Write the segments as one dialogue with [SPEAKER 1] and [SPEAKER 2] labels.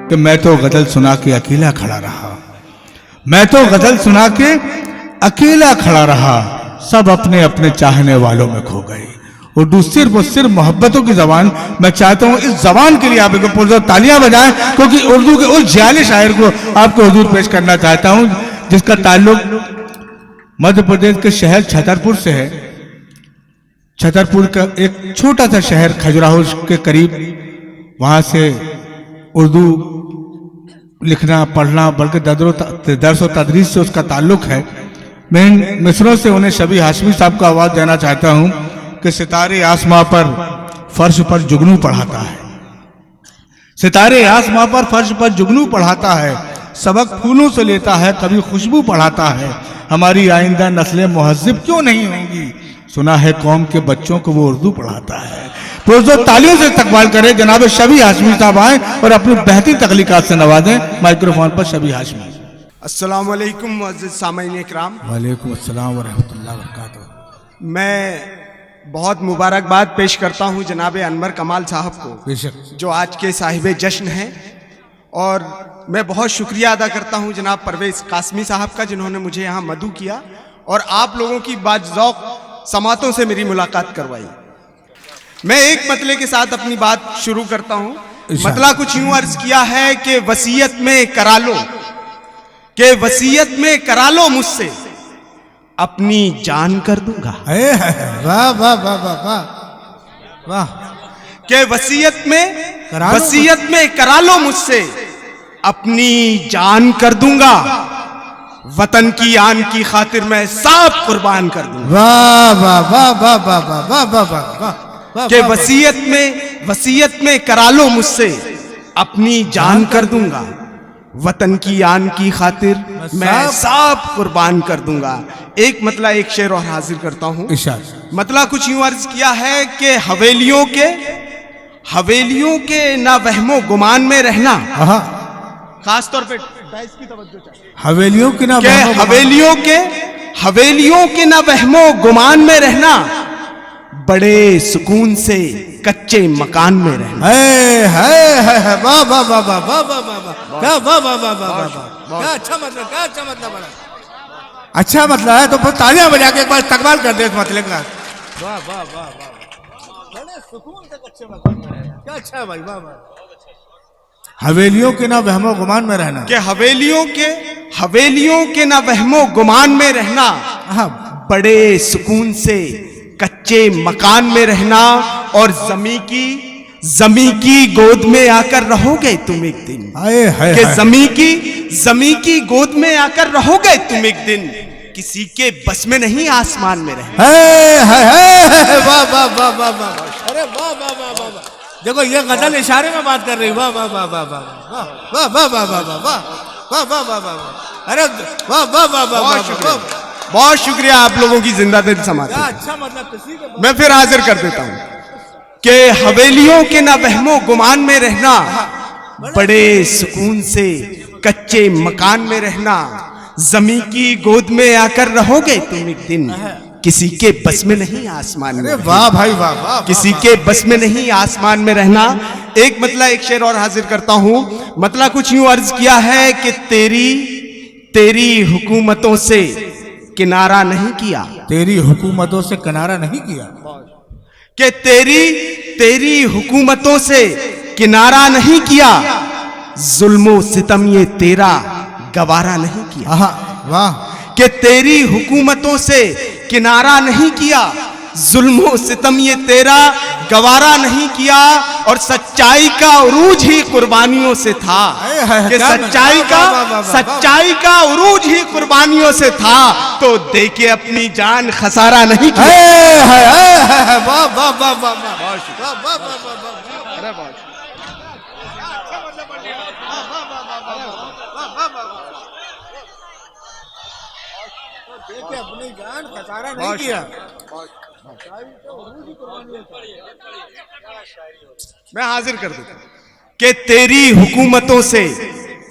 [SPEAKER 1] कि मैं तो गजल सुना के अकेला खड़ा रहा, मैं तो गजल सुना के अकेला खड़ा रहा, सब अपने अपने चाहने वालों में खो गए। उर्दू सिर्फ और सिर्फ मोहब्बतों की जबान। मैं चाहता हूँ इस जबान के लिए आप एक पुरजोर तालियां बजाएं, क्योंकि उर्दू के उस जियाले शायर को आपको हुजूर पेश करना चाहता हूँ जिसका ताल्लुक मध्य प्रदेश के शहर छतरपुर से है। छतरपुर का एक छोटा सा शहर खजुराहो के करीब, वहां से उर्दू लिखना पढ़ना बल्कि दर्स और तदरीस से उसका ताल्लुक है। मैं इन मिसरों से उन्हें शबी हाशमी साहब का आवाज देना चाहता हूं कि सितारे आसमां पर फर्श पर जुगनू पढ़ाता है, सितारे आसमां पर फर्श पर जुगनू पढ़ाता है, सबक फूलों से लेता है, कभी खुशबू पढ़ाता है। हमारी आइंदा नस्लें मुहज्जिब क्यों नहीं होंगी, सुना है कौम के बच्चों को वो उर्दू पढ़ाता है। पुरजोर तालियों से इस्तकबाल करें जनाब शबी हाशमी साहब आए और अपनी बेहतरीन तख्लीकात से नवाजें। माइक्रोफोन पर शबी हाशमी।
[SPEAKER 2] अस्सलाम वालेकुम मुअज़्ज़िज़ सामीन इकराम।
[SPEAKER 1] वालेकुम अस्सलाम व रहमतुल्लाहि व बरकातहू।
[SPEAKER 2] मैं बहुत मुबारकबाद पेश करता हूँ जनाब अनवर कमाल साहब को,
[SPEAKER 1] बेशक,
[SPEAKER 2] जो आज के साहिब जश्न हैं, और मैं बहुत शुक्रिया अदा करता हूँ जनाब परवेज़ कासमी साहब का, जिन्होंने मुझे यहाँ मदऊ किया और आप लोगों की बाज़ौक़ समातों से मेरी मुलाकात करवाई। मैं एक मतले के साथ अपनी बात शुरू करता हूँ। मतला कुछ यूं अर्ज किया है कि वसीयत में करा लो, कि वसीयत में करा लो मुझसे, अपनी जान कर दूंगा।
[SPEAKER 1] वाह वाह वाह वाह वाह वाह।
[SPEAKER 2] कि वसीयत में करा लो मुझसे, अपनी जान कर दूंगा, वतन की आन की खातिर मैं सब कुर्बान कर दूंगा।
[SPEAKER 1] वाह वाह वाह वाह वाह वाह वाह वाह वाह वाह।
[SPEAKER 2] कि वसीयत में करा लो मुझसे, अपनी जान कर दूंगा, वतन की आन की खातिर मैं सब कुर्बान कर दूंगा। एक मतला एक शेर और हाजिर करता हूं। मतला कुछ यूं अर्ज किया है कि हवेलियों के ना वहमो गुमान में रहना, खास तौर पे इसकी तवज्जो चाहिए, हवेलियों के ना वहमो गुमान में रहना, बड़े सुकून से कच्चे मकान में रहना।
[SPEAKER 1] वाह वाह वाह वाह वाह वाह वाह, क्या वाह वाह वाह वाह वाह, क्या अच्छा मतलब, क्या अच्छा मतलब, बड़ा अच्छा मतलब है। तो तालियां बजा के एक बार इस्तकबाल कर दे इस मतले का। वाह वाह वाह वाह, बड़े सुकून से कच्चे मकान में रहना, क्या अच्छा है भाई, वाह वाह। हवेलियों के ना वहमो गुमान में रहना,
[SPEAKER 2] कि हवेलियों के ना वहमो गुमान में रहना, बड़े सुकून से कच्चे मकान में रहना, और जमी की गोद में आकर रहोगे तुम एक दिन। कि जमी की गोद में आकर रहोगे तुम एक दिन, किसी के बस में नहीं आसमान में रहना।
[SPEAKER 1] वाह वाह वाह वाह वाह, अरे वाह वाह वाह वाह वाह। देखो ये गजल इशारे में बात कर रही। वाह वाह वाह वाह वाह वाह वाह वाह वाह वाह वाह वाह वाह वाह, अरे वाह वाह वाह वाह,
[SPEAKER 2] बहुत शुक्रिया आप लोगों की जिंदा दिल समाज।
[SPEAKER 1] अच्छा मतलब
[SPEAKER 2] मैं फिर हाजिर कर देता हूँ कि हवेलियों के ना वहमो गुमान में रहना, बड़े सुकून से कच्चे मकान में रहना, जमी की गोद में आकर रहोगे तुम एक दिन, किसी के बस में नहीं आसमान में।
[SPEAKER 1] वाह भाई वाह वाह,
[SPEAKER 2] किसी के बस में नहीं आसमान में रहना। एक मतला एक शेर और हाजिर करता हूँ। मतला कुछ यूं अर्ज किया है कि तेरी हुकूमतों से किनारा नहीं किया,
[SPEAKER 1] तेरी हुकूमतों से किनारा नहीं किया,
[SPEAKER 2] कि तेरी हुकूमतों से किनारा नहीं किया, जुल्मो सितम ये तेरा गवारा नहीं किया।
[SPEAKER 1] वाह।
[SPEAKER 2] कि तेरी हुकूमतों से किनारा नहीं किया, जुल्मो सितम ये तेरा गवारा नहीं किया, और सच्चाई का उरूज ही कुर्बानियों से था। कि सच्चाई का उरूज ही कुर्बानियों से था, तो देके अपनी जान खसारा नहीं किया।
[SPEAKER 1] वाह वाह वाह वाह वाह, अपनी जान खसारा नहीं किया।
[SPEAKER 2] मैं हाजिर कर देता हूं कि तेरी हुकूमतों से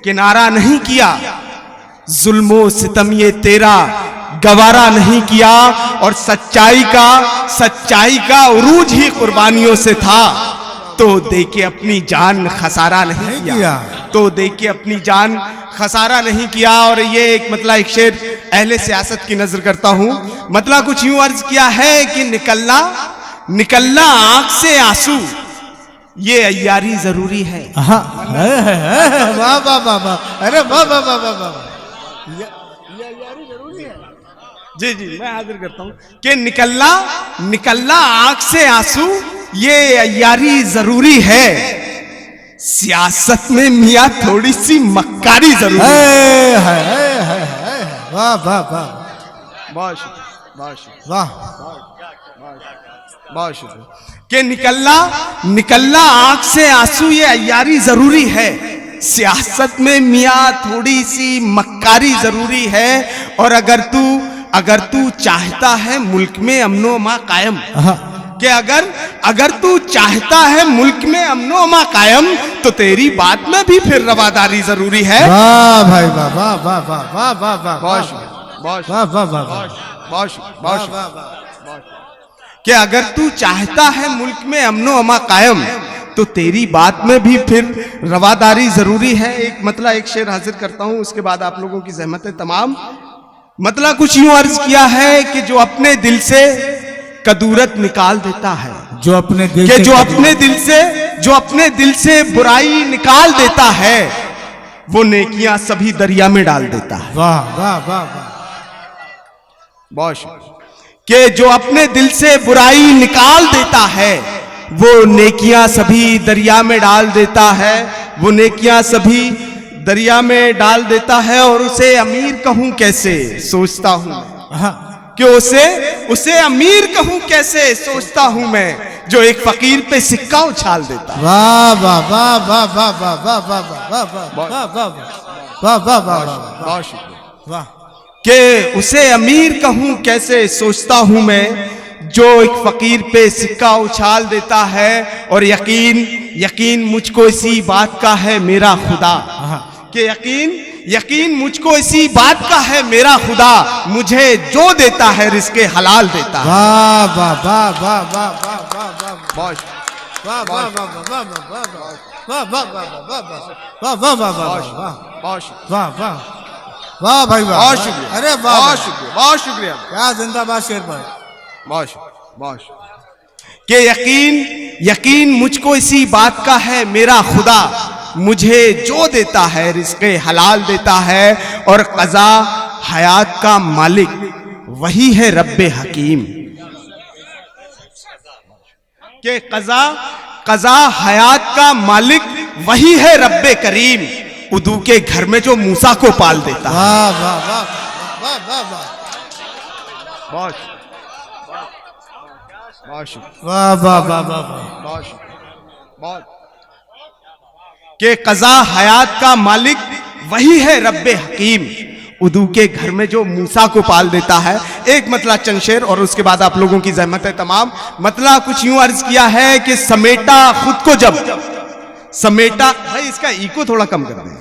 [SPEAKER 2] किनारा नहीं किया, जुल्मो सितम ये तेरा गवारा नहीं किया, और सच्चाई का उरूज ही कुर्बानियों से था, तो दे के अपनी जान खसारा नहीं किया, तो दे के अपनी जान खसारा नहीं किया। और ये एक मतलब एक शेर अहले सियासत की नजर करता हूं। मतलब कुछ यूं अर्ज किया है कि निकलना निकलना आंख से आंसू ये अय्यारी जरूरी है।
[SPEAKER 1] वाह वाह वाह वाह, अरे वाह वाह वाह वाह वाह, ये अय्यारी जरूरी है।
[SPEAKER 2] जी जी, मैं हाजिर करता हूं कि निकलना निकलना आंख से आंसू ये अय्यारी जरूरी है, सियासत में मियां थोड़ी सी मक्कारी जरूरी है।
[SPEAKER 1] वाह वाह वाह,
[SPEAKER 2] बहुत शुक्रिया, बहुत शुक्रिया,
[SPEAKER 1] वाह,
[SPEAKER 2] बहुत शुक्रिया। कि निकलना निकलना आंख से आंसू ये अय्यारी जरूरी है, सियासत में मियां थोड़ी सी मक्कारी जरूरी है। और अगर तू चाहता है मुल्क में अमनो अमा कायम, कि अगर तू चाहता है मुल्क में अमनो अमा कायम, तो तेरी बात में भी फिर रवादारी जरूरी है।
[SPEAKER 1] वाह भाई वाह वाह वाह वाह वाह वाह वाह,
[SPEAKER 2] बहुत शुक्रिया, बहुत
[SPEAKER 1] वाह वाह वाह,
[SPEAKER 2] बहुत शुक्रिया। कि अगर तू चाहता है मुल्क में अमनो अमा कायम, तो तेरी बात में भी फिर रवादारी जरूरी है। एक मतलब एक शेर हाजिर करता हूं, उसके बाद आप लोगों की ज़हमत तमाम। मतलब कुछ यूं अर्ज किया है कि जो अपने दिल से कदूरत निकाल देता है,
[SPEAKER 1] जो अपने दिल
[SPEAKER 2] कि
[SPEAKER 1] से
[SPEAKER 2] जो अपने दिल से बुराई निकाल देता है, वो नेकियां सभी दरिया में डाल देता है।
[SPEAKER 1] वाह वाह वाह वाह,
[SPEAKER 2] बहुत शुक्रिया। कि जो अपने दिल से बुराई निकाल देता है, वो नेकियां सभी दरिया में डाल देता है, वो नेकियां सभी दरिया में डाल देता है। और उसे अमीर कहूं कैसे सोचता हूं, कि उसे अमीर कहूं कैसे सोचता हूं मैं, जो एक फकीर पे सिक्का उछाल देता है।
[SPEAKER 1] वाह वाह वाह वाह वाह वाह वाह वाह वाह वाह वाह वाह वाह,
[SPEAKER 2] बहुत शुक्रिया।
[SPEAKER 1] वाह,
[SPEAKER 2] कि उसे अमीर कहूं कैसे सोचता हूं मैं, जो एक फकीर पे सिक्का उछाल देता है। और यकीन मुझको इसी बात का है मेरा खुदा, कि यकीन मुझको इसी बात का है मेरा खुदा, मुझे जो देता है रिज़्क़े हलाल देता है।
[SPEAKER 1] वाह वाह वाह वाह वाह वाह वाह वाह,
[SPEAKER 2] बहुत
[SPEAKER 1] वाह वाह वाह वाह वाह वाह वाह वाह वाह वाह वाह वाह वाह वाह भाई वाह,
[SPEAKER 2] बहुत शुक्रिया,
[SPEAKER 1] अरे वाह,
[SPEAKER 2] बहुत शुक्रिया, बहुत शुक्रिया,
[SPEAKER 1] क्या जिंदाबाद शेर भाई,
[SPEAKER 2] बहुत शुक्रिया, बहुत शुक्रिया। कि यकीन मुझको इसी बात का है मेरा खुदा, मुझे जो देता है रिज़्क़े हलाल देता है। और क़ज़ा हयात का मालिक वही है रब्बे हकीम, कि क़ज़ा हयात का मालिक वही है रब्बे करीम, उदू के घर में जो मूसा को पाल देता है।
[SPEAKER 1] वाह वाह वाह वाह वाह वाह,
[SPEAKER 2] बहुत शुक्रिया,
[SPEAKER 1] वाह वाह वाह वाह,
[SPEAKER 2] बहुत शुक्रिया, बहुत। कि क़ज़ा हयात का मालिक वही है रब्बे हकीम, उदू के घर में जो मूसा को पाल देता है। एक मतलब चंद शेर और उसके बाद आप लोगों की ज़हमत है तमाम। मतलब कुछ यूं अर्ज किया है कि समेटा खुद को जब समेटा, भाई इसका इको थोड़ा कम कर दें,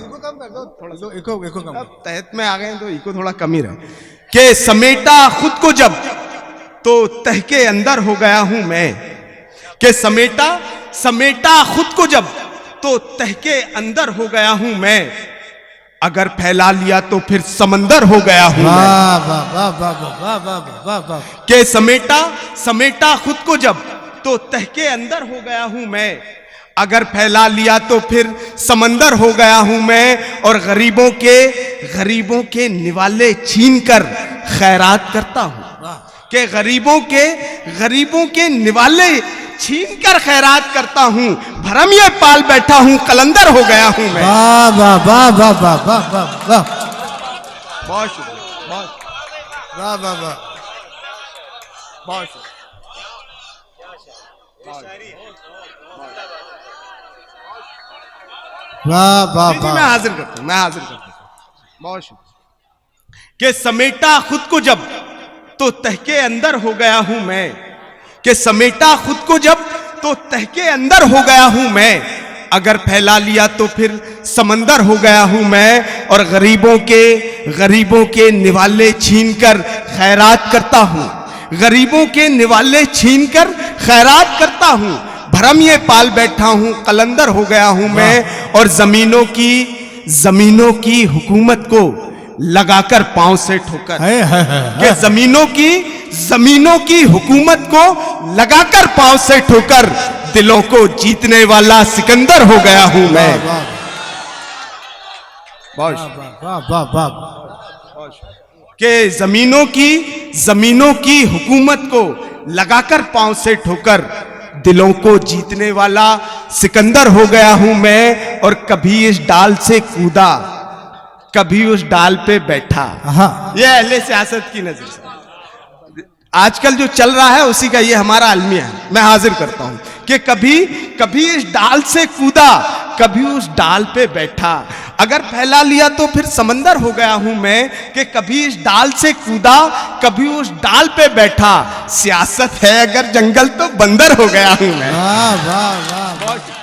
[SPEAKER 1] इको कम,
[SPEAKER 2] तहत में आ गए तो इको थोड़ा कम ही रहे। कि समेटा खुद को जब तो तह के अंदर हो गया हूं मैं, कि समेटा खुद को जब तो तह के अंदर हो गया हूं मैं, अगर फैला लिया तो फिर समंदर हो गया हूं मैं।
[SPEAKER 1] वाह वाह वाह वाह वाह वाह वाह वाह,
[SPEAKER 2] कि समेटा खुद को जब तो तह के अंदर हो गया हूं मैं, अगर फैला लिया तो फिर समंदर हो गया हूं मैं। और गरीबों के निवाले छीन कर खैरात करता हूं, कि गरीबों के निवाले छीन कर खैरात करता हूं, भरम ये पाल बैठा हूं कलंदर हो गया हूं मैं।
[SPEAKER 1] वाह वाह वाह वाह वाह वाह वाह वाह,
[SPEAKER 2] बहुत शुक्रिया,
[SPEAKER 1] वाह वाह वाह,
[SPEAKER 2] बहुत शुक्रिया।
[SPEAKER 1] वाह वाह
[SPEAKER 2] मैं
[SPEAKER 1] वाह,
[SPEAKER 2] हाजिर करता हूं, बहुत शुक्रिया। कि समेटा खुद को जब तो तह के अंदर हो गया हूं मैं, कि समेटा खुद को जब तो तह के अंदर हो गया हूं मैं, अगर फैला लिया तो फिर समंदर हो गया हूं मैं। और गरीबों के निवाले छीन कर खैरात करता हूं, गरीबों के निवाले छीन कर खैरात करता हूं, भरम ये पाल बैठा हूं, कलंदर हो गया हूं मैं, और जमीनों की हुकूमत को लगाकर पांव से ठोकर, कि जमीनों की हुकूमत को लगाकर पांव से ठोकर दिलों को जीतने वाला सिकंदर हो गया हूं मैं। कि जमीनों की हुकूमत को लगाकर पांव से ठोकर दिलों को जीतने वाला सिकंदर हो गया हूं मैं, और कभी इस डाल से कूदा, कभी उस डाल पे बैठा। ये अहले सियासत की नजर से आजकल जो चल रहा है उसी का ये हमारा अलमिया है, मैं हाजिर करता हूं कि कभी इस डाल से कूदा, कभी उस डाल पे बैठा। अगर फैला लिया तो फिर समंदर हो गया हूं मैं, कि कभी इस डाल से कूदा, कभी उस डाल पे बैठा। सियासत है अगर जंगल तो बंदर हो गया हूं मैं।